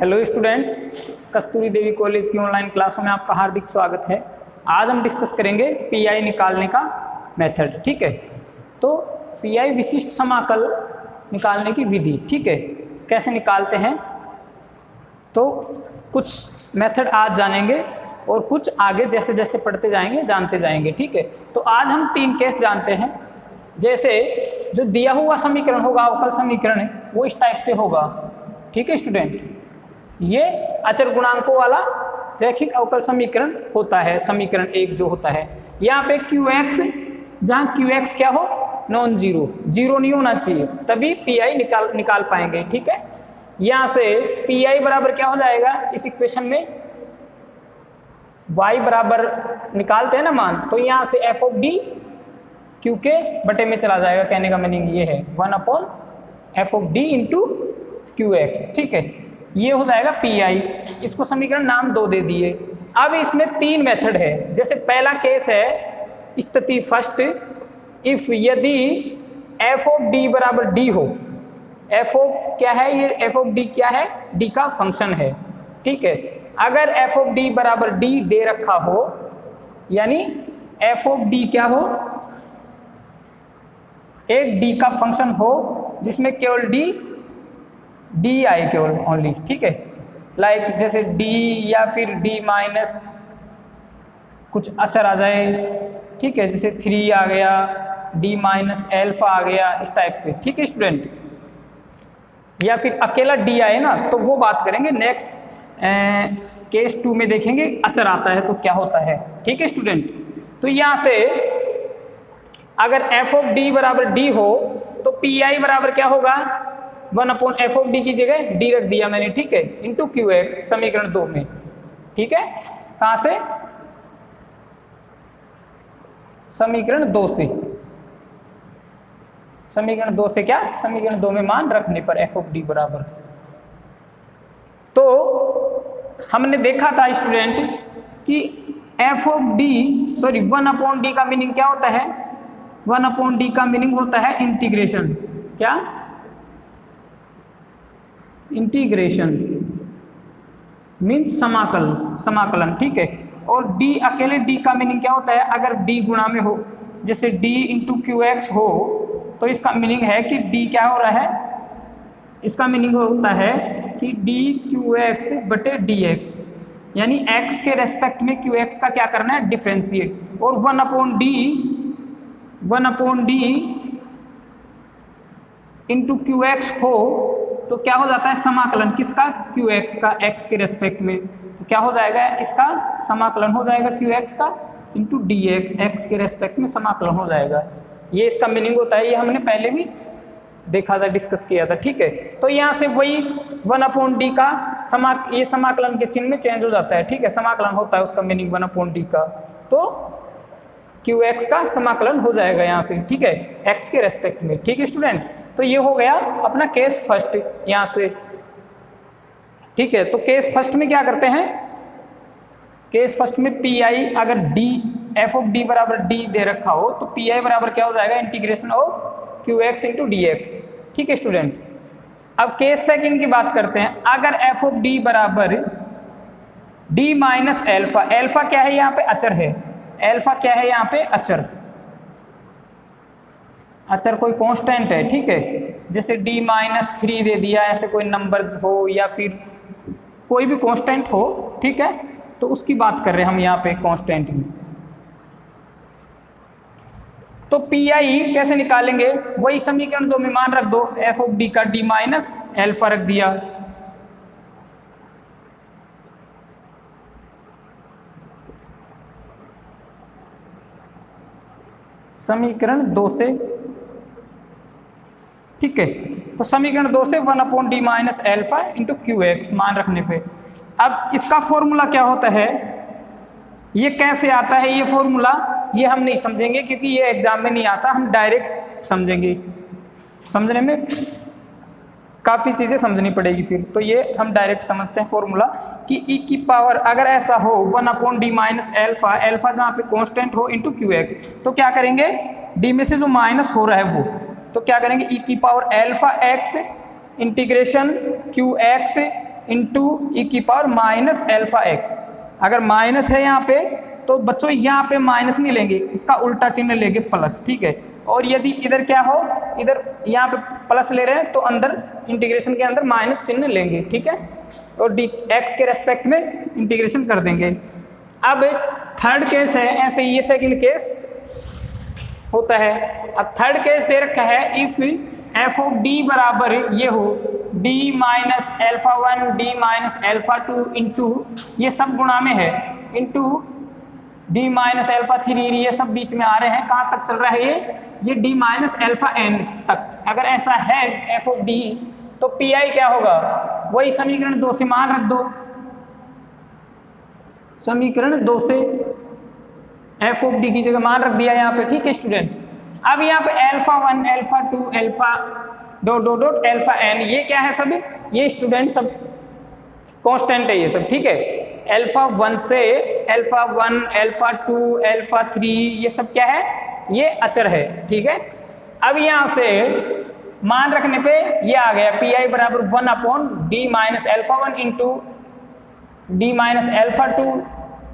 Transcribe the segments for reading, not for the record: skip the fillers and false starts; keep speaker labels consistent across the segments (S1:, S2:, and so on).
S1: Hello students, कस्तूरी देवी college की online क्लासों में आपका हार्दिक स्वागत है। आज हम डिस्कस करेंगे पीआई निकालने का मेथड। ठीक है, तो पीआई विशिष्ट समाकल निकालने की विधि। ठीक है, कैसे निकालते हैं तो कुछ मेथड आज जानेंगे और कुछ आगे जैसे जैसे पढ़ते जाएंगे जानते जाएंगे। ठीक है, तो आज हम 3 केस जानते हैं। जैसे जो दिया हुआ समीकरण होगा, अवकल समीकरण, वो इस टाइप से होगा। ठीक है स्टूडेंट, ये अचर गुणांकों वाला रैखिक अवकल समीकरण होता है। समीकरण 1 जो होता है, यहाँ पे QX, जहाँ QX क्या हो, नॉन जीरो, जीरो नहीं होना चाहिए, तभी पीआई निकाल पाएंगे। ठीक है, यहाँ से पीआई बराबर क्या हो जाएगा, इस इक्वेशन में y बराबर निकालते हैं ना मान, तो यहाँ से एफ ऑफ डी क्यू के बटे में चला जाएगा। कहने का मीनिंग ये है 1/f(d) इंटू QX। ठीक है, ये हो जाएगा पीआई। इसको समीकरण नाम 2 दे दिए। अब इसमें 3 मेथड है। जैसे पहला केस है स्थिति फर्स्ट, इफ यदि एफ ऑफ डी बराबर डी हो। एफ ऑफ क्या है, ये एफ ऑफ डी क्या है, डी का फंक्शन है। ठीक है, अगर एफ ऑफ डी बराबर डी दे रखा हो, यानी एफ ऑफ डी क्या हो, एक डी का फंक्शन हो जिसमें केवल डी आए, केवल ओनली। ठीक है, लाइक जैसे डी या फिर डी माइनस कुछ अचर आ जाए। ठीक है, जैसे 3 आ गया, डी माइनस एल्फा आ गया, इस टाइप से। ठीक है स्टूडेंट, या फिर अकेला डी आए ना, तो वो बात करेंगे नेक्स्ट केस 2 में देखेंगे अचर आता है तो क्या होता है। ठीक है स्टूडेंट, तो यहाँ से अगर एफ ऑफ डी बराबर डी हो तो पी आई बराबर क्या होगा, 1/f ऑफ डी की जगह डी रख दिया मैंने। ठीक है, इंटू QX समीकरण 2 में। ठीक है, कहाँ से, समीकरण 2 से। समीकरण 2 से क्या, समीकरण 2 में मान रखने पर एफ ऑफ डी बराबर। तो हमने देखा था स्टूडेंट कि F of D, sorry 1/d का मीनिंग क्या होता है, 1/d का मीनिंग होता है इंटीग्रेशन। क्या, इंटीग्रेशन मीन्स समाकलन। ठीक है, और d अकेले d का मीनिंग क्या होता है, अगर d गुणा में हो, जैसे d इंटू QX हो, तो इसका मीनिंग है कि d क्या हो रहा है, इसका मीनिंग होता है कि dQX बटे dx, यानी x के रेस्पेक्ट में QX का क्या करना है, डिफरेंशिएट। और 1/d इंटू QX हो तो क्या हो जाता है, समाकलन किसका, QX का, x के रेस्पेक्ट में। तो क्या हो जाएगा, इसका समाकलन हो जाएगा QX का इंटू dx, x के रेस्पेक्ट में समाकलन हो जाएगा। ये इसका मीनिंग होता है, ये हमने पहले भी देखा था, डिस्कस किया था। ठीक है, तो यहाँ से वही 1/d का ये समाकलन के चिन्ह में चेंज हो जाता है। ठीक है, समाकलन होता है, उसका मीनिंग 1/d का, तो QX का समाकलन हो जाएगा यहाँ से। ठीक है, x के रेस्पेक्ट में। ठीक है स्टूडेंट, तो ये हो गया अपना केस फर्स्ट यहाँ से। ठीक है, तो केस फर्स्ट में क्या करते हैं, केस फर्स्ट में पी आई अगर डी, एफ ऑफ डी बराबर डी दे रखा हो, तो पी आई बराबर क्या हो जाएगा, integration of QX into dx। ठीक है स्टूडेंट, अब केस सेकंड की बात करते हैं। अगर एफ ऑफ डी बराबर डी माइनस एल्फा, एल्फा क्या है, यहाँ पे अचर है, एल्फा क्या है, यहाँ पे अचर, अचर कोई कांस्टेंट है। ठीक है, जैसे d-3 दे दिया, ऐसे कोई नंबर हो या फिर कोई भी कांस्टेंट हो। ठीक है, तो उसकी बात कर रहे हैं हम यहाँ पे कांस्टेंट की। तो पीआई कैसे निकालेंगे, वही समीकरण 2 में मान रख दो, एफ ऑफ डी का d माइनस एल्फा रख दिया। समीकरण 2 से। ठीक है, तो समीकरण 2 से 1/d minus alpha into QX मान रखने पे। अब इसका फॉर्मूला क्या होता है, ये कैसे आता है ये फॉर्मूला, ये हम नहीं समझेंगे क्योंकि ये एग्जाम में नहीं आता, हम डायरेक्ट समझेंगे। समझने में काफ़ी चीज़ें समझनी पड़ेगी फिर, तो ये हम डायरेक्ट समझते हैं फॉर्मूला कि e की पावर अगर ऐसा हो 1/d माइनस एल्फा, एल्फा जहाँ पे कांस्टेंट हो, इंटू QX, तो क्या करेंगे, d में से जो माइनस हो रहा है वो, तो क्या करेंगे, e की power alpha x integration QX into e की पावर माइनस एल्फा एक्स। अगर माइनस है यहाँ पे तो बच्चों यहाँ पे माइनस नहीं लेंगे, इसका उल्टा चिन्ह लेंगे प्लस, ठीक है। और यदि इधर क्या हो, इधर यहाँ पे प्लस ले रहे हैं तो अंदर इंटीग्रेशन के अंदर माइनस चिन्ह लेंगे, ठीक है। और डी एक्स के रेस्पेक्ट में इंटीग्रेशन कर देंगे। अब थर्ड केस है ऐसे, ये सेकंड केस होता है। अब थर्ड केस दे रखा है इफ एफ ऑफ डी बराबर ये हो D minus alpha one D minus alpha two into ये सब गुणा में है into D minus alpha three, ये सब बीच में आ रहे हैं। कहाँ तक चल रहा है ये डी माइनस एल्फा एन तक। अगर ऐसा है एफ ऑफ डी तो पी आई क्या होगा, वही समीकरण 2 से मान रख दो, समीकरण 2 से एफ ऑफ डी की जगह मान रख दिया यहाँ पे, ठीक है स्टूडेंट। अब यहाँ पे alpha one alpha two alpha dot dot dot alpha n, ये क्या है सब, ये स्टूडेंट सब कांस्टेंट है ये सब, ठीक है। एल्फा वन से alpha one alpha two alpha three ये सब क्या है, ये अचर है, ठीक है। अब यहाँ से मान रखने पे ये आ गया पी आई बराबर 1 upon D minus alpha one into D minus alpha two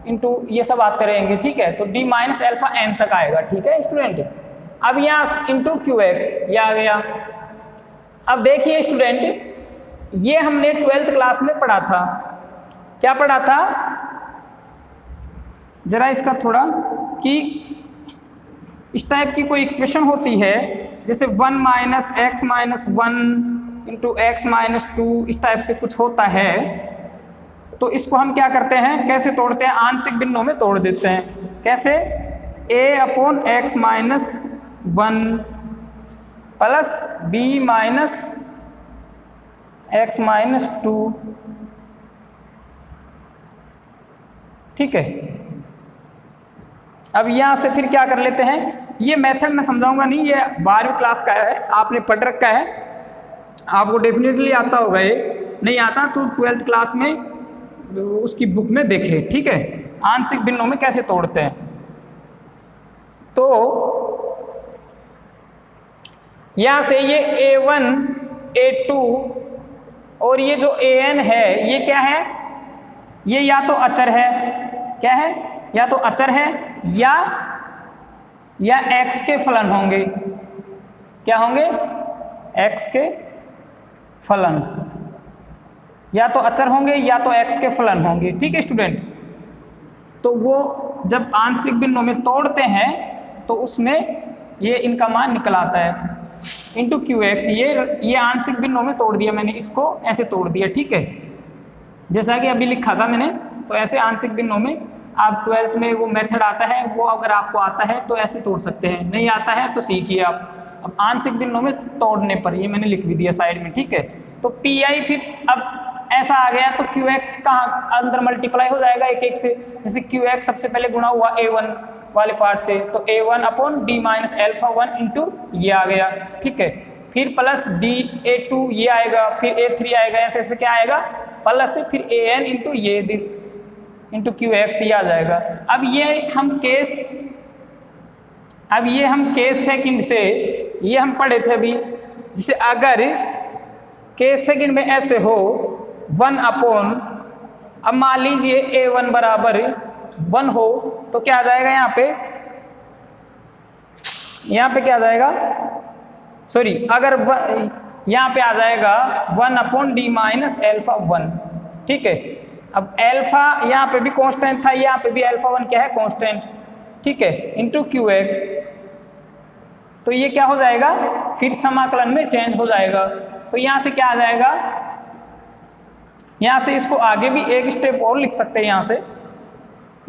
S1: into ये सब आते रहेंगे, ठीक है। तो डी माइनस एल्फा एन तक आएगा, ठीक है स्टूडेंट। अब यहाँ इंटू क्यू एक्स ये आ गया। अब देखिए स्टूडेंट, ये हमने 12th क्लास में पढ़ा था, क्या पढ़ा था जरा इसका थोड़ा, कि इस टाइप की कोई इक्वेशन होती है जैसे 1 minus x minus one into x minus to, इस टाइप से कुछ होता है। तो इसको हम क्या करते हैं, कैसे तोड़ते हैं, आंशिक भिन्नों में तोड़ देते हैं। कैसे, a upon x minus one plus b minus x minus two, ठीक है। अब यहाँ से फिर क्या कर लेते हैं, ये मेथड मैं समझाऊंगा नहीं, ये 12वीं क्लास का है, आपने पढ़ रखा है, आपको डेफिनेटली आता होगा। ये नहीं आता तो 12th क्लास में उसकी बुक में देखे, ठीक है, आंशिक भिन्नों में कैसे तोड़ते हैं। तो यहाँ से ये a1 a2 और ये जो an है ये क्या है, ये या तो अचर है, क्या है, या तो अचर है या x के फलन होंगे, क्या होंगे, x के फलन, या तो अचर होंगे या तो x के फलन होंगे, ठीक है स्टूडेंट। तो वो जब आंशिक भिन्नों में तोड़ते हैं तो उसमें ये इनका मान निकल आता है इंटू क्यू एक्स। ये आंशिक भिन्नों में तोड़ दिया मैंने, इसको ऐसे तोड़ दिया, ठीक है, जैसा कि अभी लिखा था मैंने। तो ऐसे आंशिक भिन्नों में आप 12th में वो मेथड आता है, वो अगर आपको आता है तो ऐसे तोड़ सकते हैं, नहीं आता है तो सीखिए आप। अब आंशिक भिन्नों में तोड़ने पर ये मैंने लिख भी दिया साइड में, ठीक है। तो पी आई फिर अब ऐसा आ गया तो क्यू एक्स कहाँ अंदर मल्टीप्लाई हो जाएगा एक एक से, जैसे क्यू एक्स सबसे पहले गुणा हुआ a1 वाले पार्ट से, तो a1 upon D minus alpha one into ये आ गया, ठीक है। फिर प्लस डी a2 ये आएगा, फिर a3 आएगा, ऐसे ऐसे क्या आएगा प्लस से, फिर an इंटू ये दिस इंटू क्यू एक्स ये आ जाएगा। अब ये हम केस सेकंड से ये हम पढ़े थे अभी, जिसे अगर केस सेकंड में ऐसे हो 1 अपॉन, अब मान लीजिए a1 बराबर 1 हो तो क्या आ जाएगा यहाँ पे क्या आ जाएगा, सॉरी, अगर यहाँ पे आ जाएगा 1 upon D minus alpha one, ठीक है। अब एल्फा यहाँ पे भी कांस्टेंट था, यहाँ पे भी एल्फा वन क्या है, कांस्टेंट, ठीक है, इंटू क्यू एक्स। तो ये क्या हो जाएगा, फिर समाकलन में चेंज हो जाएगा। तो यहाँ से क्या आ जाएगा, यहाँ से इसको आगे भी एक स्टेप और लिख सकते हैं,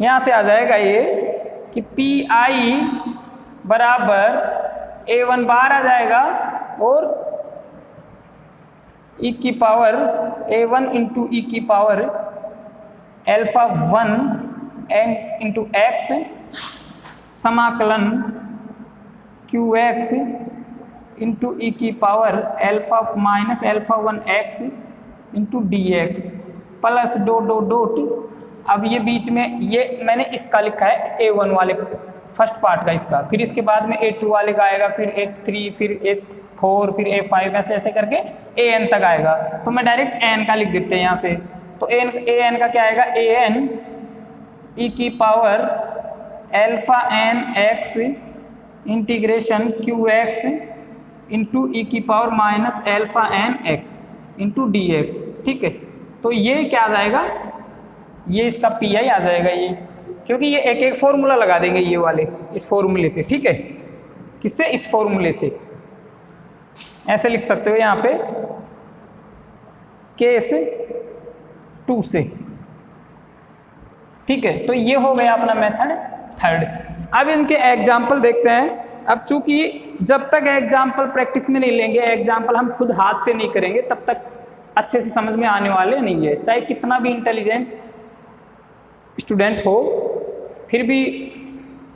S1: यहाँ से आ जाएगा ये कि पी आई बराबर a1 बार आ जाएगा और e की पावर a1 इंटू ई की power alpha one n into x समाकलन क्यू एक्स इंटू ई की power alpha minus alpha one x into d x plus dot dot dot. अब ये बीच में ये मैंने इसका लिखा है a1 वाले फर्स्ट पार्ट का इसका, फिर इसके बाद में a2 वाले का आएगा, फिर a3, फिर 4 फिर A5 ऐसे ऐसे करके AN तक आएगा। तो मैं डायरेक्ट AN का लिख देते हैं यहाँ से। तो AN का क्या आएगा, AN e की power alpha n x integration QX into e की power minus alpha n x into DX। ठीक है, तो ये क्या आ जाएगा, ये इसका PI आ जाएगा ये, क्योंकि ये एक एक फॉर्मूला लगा देंगे ये वाले इस फॉर्मूले से। ठीक है, किससे, इस फॉर्मूले से। ऐसे लिख सकते हो यहाँ पे केस 2 से। ठीक है, तो ये हो गया अपना मेथड थर्ड। अब इनके एग्जाम्पल देखते हैं। अब चूंकि जब तक एग्जाम्पल प्रैक्टिस में नहीं लेंगे, एग्जाम्पल हम खुद हाथ से नहीं करेंगे, तब तक अच्छे से समझ में आने वाले नहीं है। चाहे कितना भी इंटेलिजेंट स्टूडेंट हो, फिर भी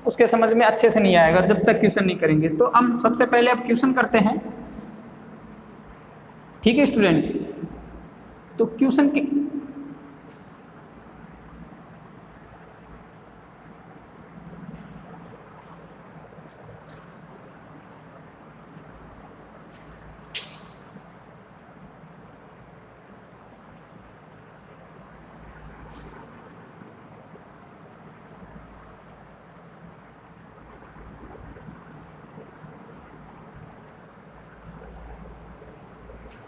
S1: उसके समझ में अच्छे से नहीं आएगा जब तक क्वेश्चन नहीं करेंगे। तो हम सबसे पहले अब क्वेश्चन करते हैं। ठीक है स्टूडेंट, तो क्वेश्चन की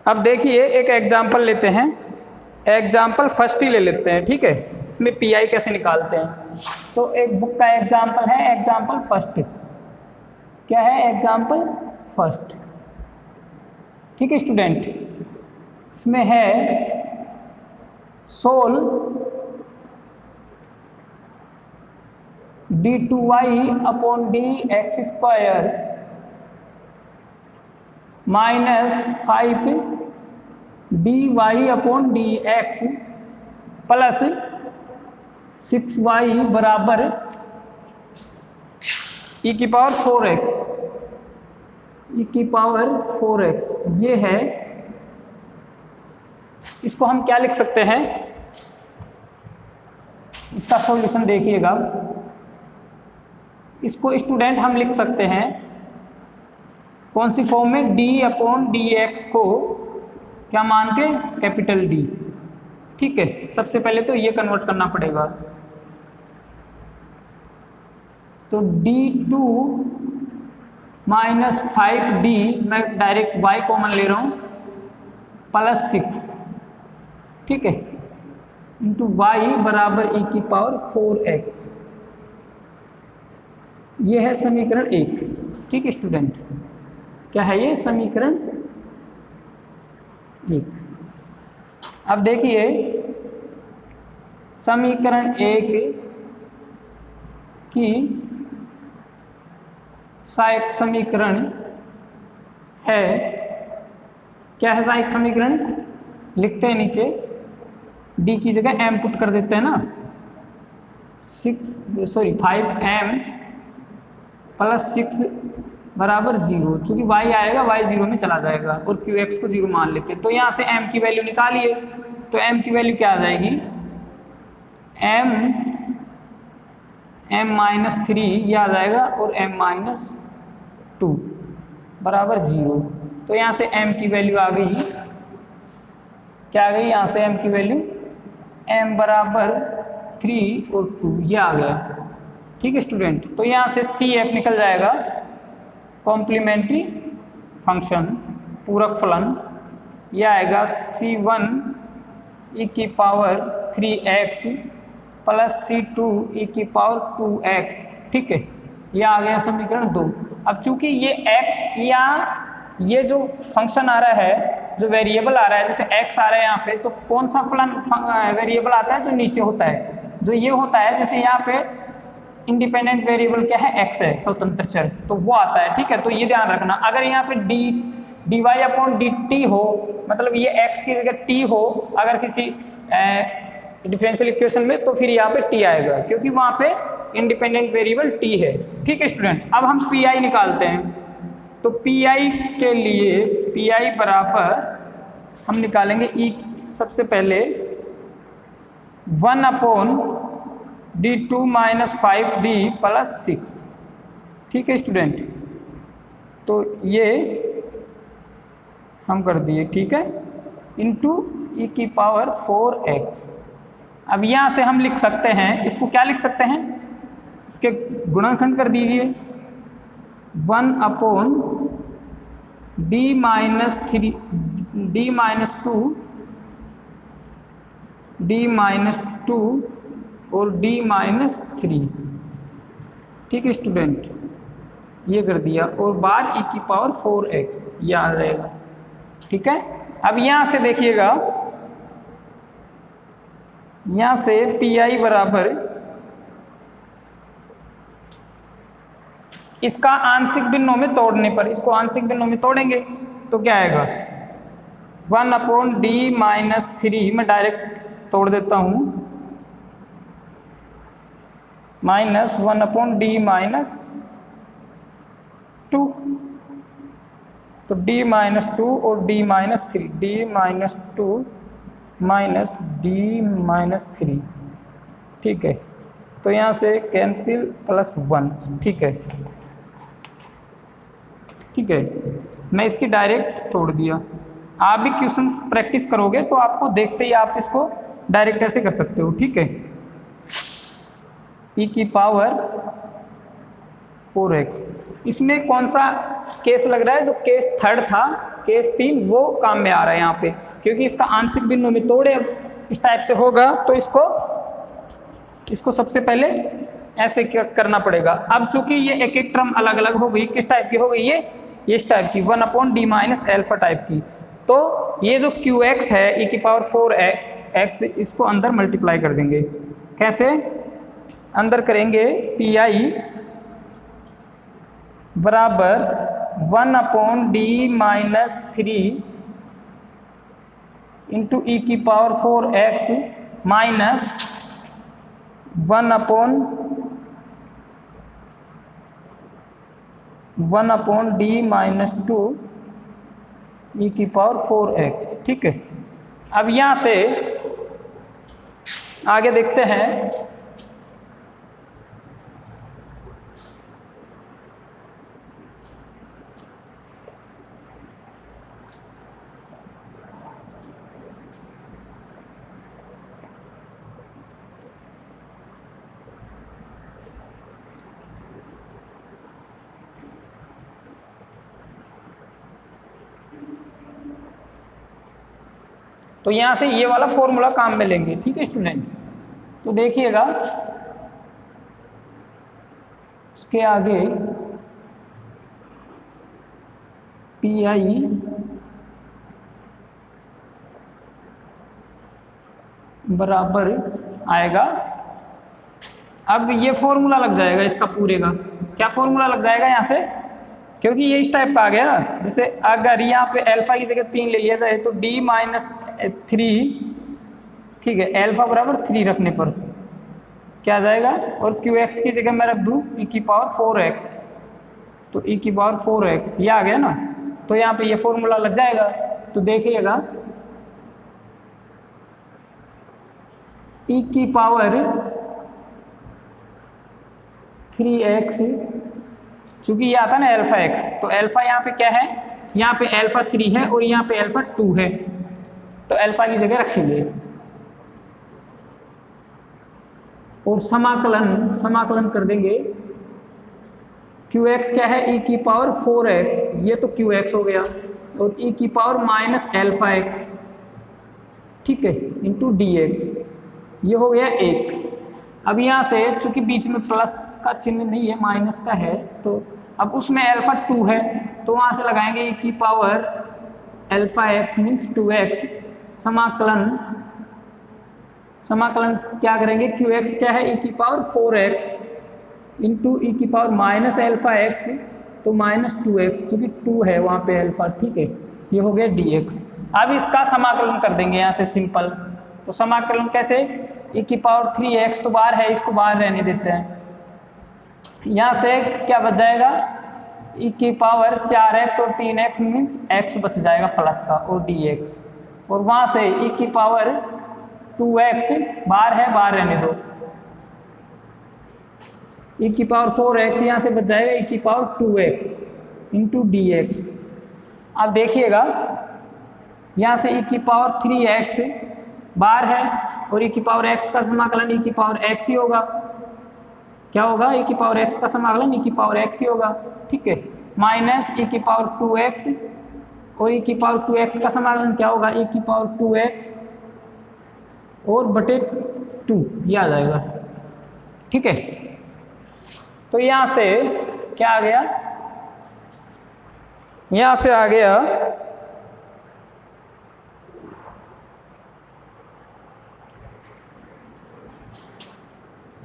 S1: अब देखिए एक एग्जाम्पल लेते हैं। एग्जाम्पल फर्स्ट ही ले लेते हैं। ठीक है, इसमें PI कैसे निकालते हैं। तो एक बुक का एग्जाम्पल है एग्जाम्पल फर्स्ट। क्या है, एग्जाम्पल फर्स्ट। ठीक है स्टूडेंट, इसमें है solve d2y upon dx square minus 5 dy upon dx plus 6y बराबर e की पावर 4x, e की पावर 4x। ये है, इसको हम क्या लिख सकते हैं, इसका सॉल्यूशन देखिएगा। इसको स्टूडेंट हम लिख सकते हैं कौन सी फॉर्म में, d अपॉन dx को क्या मान के, कैपिटल D। ठीक है, सबसे पहले तो ये कन्वर्ट करना पड़ेगा। तो d2 माइनस 5d, मैं डायरेक्ट y कॉमन ले रहा हूँ, प्लस 6। ठीक है, इंटू y बराबर e की पावर 4x। ये है समीकरण 1। ठीक है स्टूडेंट, क्या है ये, समीकरण 1। अब देखिए समीकरण 1 की सहायक समीकरण है। क्या है सहायक समीकरण, लिखते हैं नीचे, d की जगह m पुट कर देते हैं ना, 5m प्लस 6 बराबर 0। चूंकि y आएगा, y 0 में चला जाएगा और qx को 0 मान लेते हैं। तो यहाँ से m की वैल्यू निकालिए। तो m की वैल्यू क्या आ जाएगी, m माइनस 3 ये आ जाएगा और m माइनस 2 बराबर 0। तो यहाँ से m की वैल्यू आ गई, क्या आ गई, यहाँ से m की वैल्यू m बराबर 3 और 2 ये आ गया। ठीक है स्टूडेंट, तो यहाँ से CF निकल जाएगा, कॉम्प्लीमेंट्री फंक्शन, पूरक फलन। यह आएगा C1 e की power 3x plus C2 e की पावर 2x। ठीक है, यह आ गया समीकरण 2। अब चूंकि ये x या ये जो फंक्शन आ रहा है, जो वेरिएबल आ रहा है, जैसे x आ रहा है यहाँ पे, तो कौन सा फलन वेरिएबल आता है, जो नीचे होता है, जो ये होता है। जैसे यहाँ पे इंडिपेंडेंट वेरिएबल क्या है, x है, स्वतंत्र चर, तो वो आता है। ठीक है, तो ये ध्यान रखना। अगर यहाँ पे dy अपॉन dt हो, मतलब ये x की जगह t हो अगर किसी डिफरेंशियल इक्वेशन में, तो फिर यहाँ पे t आएगा, क्योंकि वहाँ पे इंडिपेंडेंट वेरिएबल t है। ठीक है स्टूडेंट, अब हम PI निकालते हैं। तो PI के लिए PI बराबर हम निकालेंगे e, सबसे पहले 1 upon d2 minus 5d plus 6। ठीक है स्टूडेंट, तो ये हम कर दिए, ठीक है, इंटू ई की पावर 4x। अब यहाँ से हम लिख सकते हैं, इसको क्या लिख सकते हैं, इसके गुणनखंड कर दीजिए, 1 अपॉन d माइनस 2 और d माइनस 3, ठीक है स्टूडेंट, ये कर दिया, और बार ई की पावर 4x ये आ जाएगा, ठीक है। अब यहाँ से देखिएगा, यहाँ से PI बराबर इसका आंशिक भिन्नों में तोड़ने पर, इसको आंशिक भिन्नों में तोड़ेंगे तो क्या आएगा, 1 अपॉन d माइनस 3, मैं डायरेक्ट तोड़ देता हूँ, माइनस 1 अपॉन d माइनस 2, तो d माइनस 2 और d minus 3, d minus 2 minus d minus 3, ठीक है, तो यहाँ से कैंसिल प्लस 1, ठीक है, ठीक है, मैं इसकी डायरेक्ट तोड़ दिया। आप भी क्वेश्चंस प्रैक्टिस करोगे तो आपको देखते ही आप इसको डायरेक्ट ऐसे कर सकते हो, ठीक है। ई की पावर 4x, इसमें कौन सा केस लग रहा है, जो केस थर्ड था, केस 3 वो काम में आ रहा है यहाँ पे, क्योंकि इसका आंशिक भिन्नों में तोड़े इस टाइप से होगा तो इसको सबसे पहले ऐसे करना पड़ेगा। अब चूंकि ये एक एक टर्म अलग अलग हो गई, किस टाइप की हो गई, ये इस टाइप की 1 upon d minus alpha type की, तो ये जो QX है e की पावर 4x, इसको अंदर मल्टीप्लाई कर देंगे, कैसे अंदर करेंगे, PI बराबर 1 upon d minus 3 into e की power 4x minus 1 upon d minus 2 ई की पावर 4x, ठीक है। अब यहाँ से आगे देखते हैं, तो यहाँ से ये वाला फॉर्मूला काम में लेंगे, ठीक है स्टूडेंट। तो देखिएगा उसके आगे PI बराबर आएगा, अब ये फॉर्मूला लग जाएगा इसका पूरे का, क्या फॉर्मूला लग जाएगा यहाँ से, क्योंकि ये इस टाइप का आ गया ना, जैसे अगर यहाँ पे अल्फा की जगह 3 ले लिया जाए तो d माइनस 3, ठीक है, अल्फा बराबर 3 रखने पर क्या आ जाएगा, और QX की जगह मैं रख दूँ e की पावर 4x, तो e की पावर 4x ये आ गया ना, तो यहाँ पे ये फॉर्मूला लग जाएगा। तो देखिएगा e की पावर 3x, चूंकि ये आता ना अल्फा x, तो अल्फा यहाँ पे क्या है, यहाँ पे अल्फा 3 है और यहाँ पे अल्फा 2 है, तो अल्फा की जगह रखेंगे, और समाकलन कर देंगे, QX क्या है, e की पावर 4x, ये तो QX हो गया, और e की पावर माइनस अल्फा x, ठीक है, इंटू dx, ये हो गया 1। अब यहाँ से चूंकि बीच में प्लस का चिन्ह नहीं है, माइनस का है, तो अब उसमें अल्फा 2 है, तो वहाँ से लगाएंगे e की power alpha x means 2x, समाकलन क्या करेंगे, QX क्या है, e की पावर 4x इंटू ई की पावर माइनस अल्फा x, तो माइनस 2x, चूँकि 2 है वहाँ पे अल्फा, ठीक है, ये हो गया dx। अब इसका समाकलन कर देंगे यहाँ से सिंपल, तो समाकलन कैसे, e की पावर 3x तो बाहर है, इसको बाहर रहने देते हैं, यहाँ से क्या बच जाएगा, e की पावर 4x और 3x मीन्स x बच जाएगा प्लस का, और dx, और वहाँ से e की पावर 2x बाहर है, बाहर रहने दो, e की पावर 4x यहाँ से बच जाएगा e की पावर 2x इंटू dx। अब देखिएगा यहाँ से e की पावर 3x बाहर है और e की पावर x का समाकलन e की पावर x ही होगा। क्या होगा? e की पावर x का समाकलन e की पावर x ही होगा। ठीक है, माइनस e की पावर 2x और e की पावर 2x का समाकलन क्या होगा? e की पावर 2x और बटे 2 ये आ जाएगा। ठीक है, तो यहाँ से क्या आ गया? यहाँ से आ गया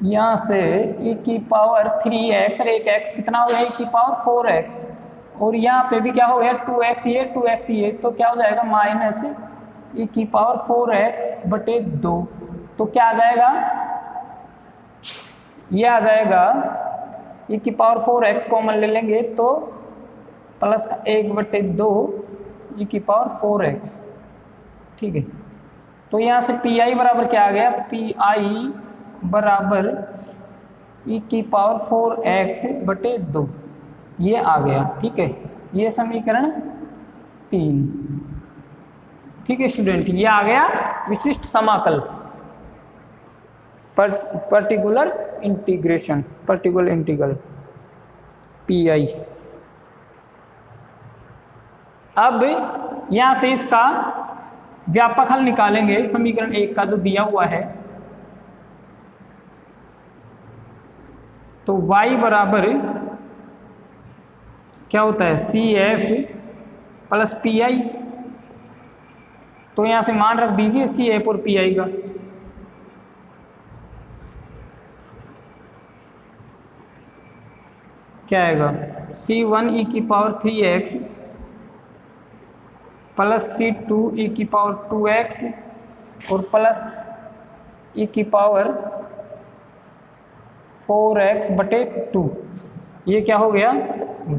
S1: यहाँ से e की पावर 3x और एक x कितना हो गया? e की पावर 4x और यहाँ पे भी क्या हो गया? 2x ये 2x ये, तो क्या हो जाएगा? माइनस e की पावर 4x बटे 2। तो क्या आ जाएगा? ये आ जाएगा e की पावर 4x कॉमन ले लेंगे तो प्लस 1 बटे 2 e की पावर 4x। ठीक है, तो यहाँ से pi बराबर क्या आ गया? pi बराबर e की पावर 4x बटे 2 ये आ गया। ठीक है, ये समीकरण 3। ठीक है स्टूडेंट, ये आ गया विशिष्ट समाकल, particular integration, particular integral pi। अब यहाँ से इसका व्यापक हल निकालेंगे समीकरण 1 का जो दिया हुआ है। तो y बराबर क्या होता है? CF plus PI। तो यहाँ से मान रख दीजिए CF और PI का। क्या आएगा? C1 e की power 3x plus C2 e की पावर 2x और प्लस e की पावर 4x बटे 2। ये क्या हो गया?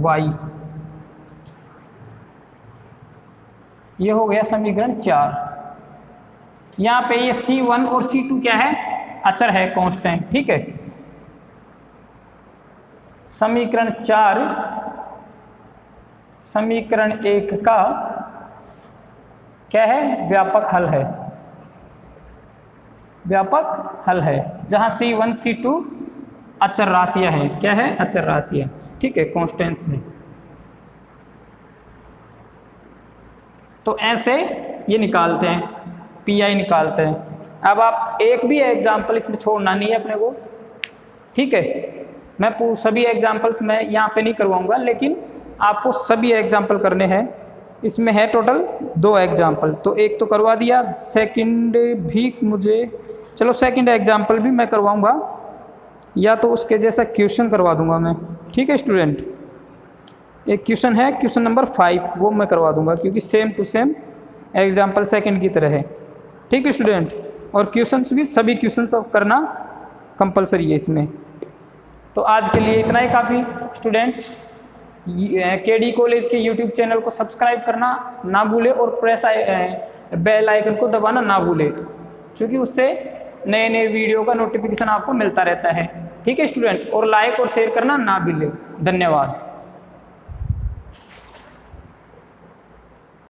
S1: y। ये हो गया समीकरण 4। यहाँ पे ये C1 और C2 क्या है? अचर है, कांस्टेंट। ठीक है, समीकरण 4 समीकरण 1 का क्या है? व्यापक हल है, व्यापक हल है, जहां C1 C2 अचर राशियां हैं। क्या है? अचर राशियां। ठीक है, कांस्टेंट्स हैं। तो ऐसे ये निकालते हैं, PI निकालते हैं। अब आप एक भी एग्जाम्पल इसमें छोड़ना नहीं है अपने को। ठीक है, मैं सभी एग्जाम्पल्स मैं यहाँ पे नहीं करवाऊंगा, लेकिन आपको सभी एग्जाम्पल करने हैं। इसमें है टोटल 2 एग्जाम्पल, तो एक तो करवा दिया, सेकंड भी मुझे, चलो सेकंड एग्जाम्पल भी मैं करवाऊंगा या तो उसके जैसा क्वेश्चन करवा दूंगा मैं। ठीक है स्टूडेंट, एक क्वेश्चन है, क्वेश्चन नंबर 5, वो मैं करवा दूंगा क्योंकि same to same example second की तरह है। ठीक है स्टूडेंट, और क्वेश्चंस भी सभी क्वेश्चंस करना कंपलसरी है इसमें। तो आज के लिए इतना ही काफ़ी स्टूडेंट्स। केडी कॉलेज के यूट्यूब चैनल को सब्सक्राइब करना ना भूले और प्रेस बेल आइकन को दबाना ना भूले, क्योंकि उससे नए नए वीडियो का नोटिफिकेशन आपको मिलता रहता है। ठीक है स्टूडेंट, और लाइक और शेयर करना ना भूले। धन्यवाद।